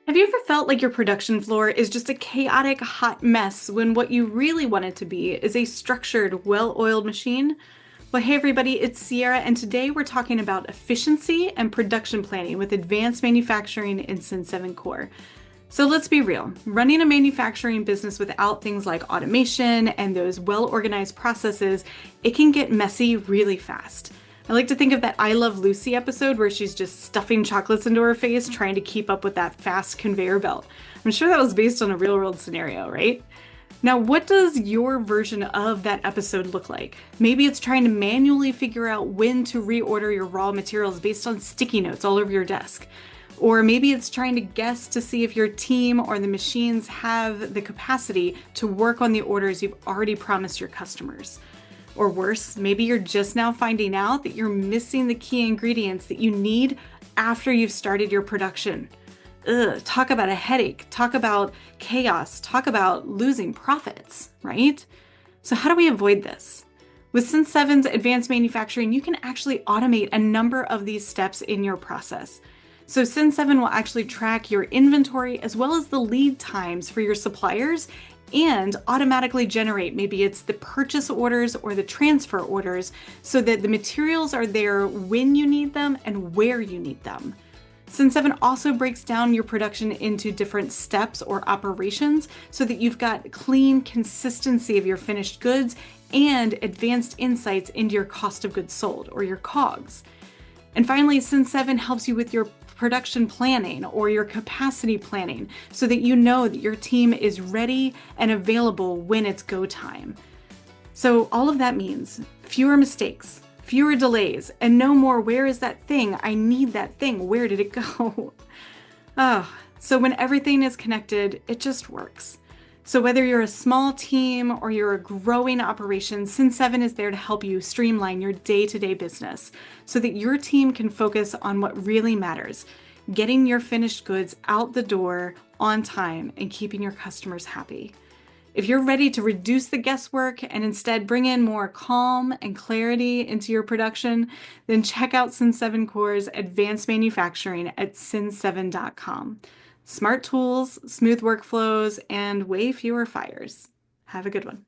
Have you ever felt like your production floor is just a chaotic, hot mess when what you really want it to be is a structured, well-oiled machine? Well, hey everybody, it's Ciara, and today we're talking about efficiency and production planning with advanced manufacturing in Sin 7 Core. So let's be real, running a manufacturing business without things like automation and those well-organized processes, it can get messy really fast. I like to think of that I Love Lucy episode where she's just stuffing chocolates into her face trying to keep up with that fast conveyor belt. I'm sure that was based on a real world scenario, right? Now, what does your version of that episode look like? Maybe it's trying to manually figure out when to reorder your raw materials based on sticky notes all over your desk. Or maybe it's trying to guess to see if your team or the machines have the capacity to work on the orders you've already promised your customers. Or worse, maybe you're just now finding out that you're missing the key ingredients that you need after you've started your production. Ugh, talk about a headache, talk about chaos, talk about losing profits, right? So how do we avoid this? With Sin 7's advanced manufacturing, you can actually automate a number of these steps in your process. So Sin 7 will actually track your inventory as well as the lead times for your suppliers and automatically generate, maybe it's the purchase orders or the transfer orders, so that the materials are there when you need them and where you need them. Sin 7 also breaks down your production into different steps or operations so that you've got clean consistency of your finished goods and advanced insights into your cost of goods sold or your COGS. And finally, Sin 7 helps you with your production planning or your capacity planning so that you know that your team is ready and available when it's go time. So all of that means fewer mistakes, fewer delays, and no more where is that thing? I need that thing. Where did it go? So when everything is connected, it just works. So whether you're a small team or you're a growing operation, Sin 7 is there to help you streamline your day-to-day business so that your team can focus on what really matters, getting your finished goods out the door on time and keeping your customers happy. If you're ready to reduce the guesswork and instead bring in more calm and clarity into your production, then check out Sin 7 Core's advanced manufacturing at sin7.com. Smart tools, smooth workflows, and way fewer fires. Have a good one.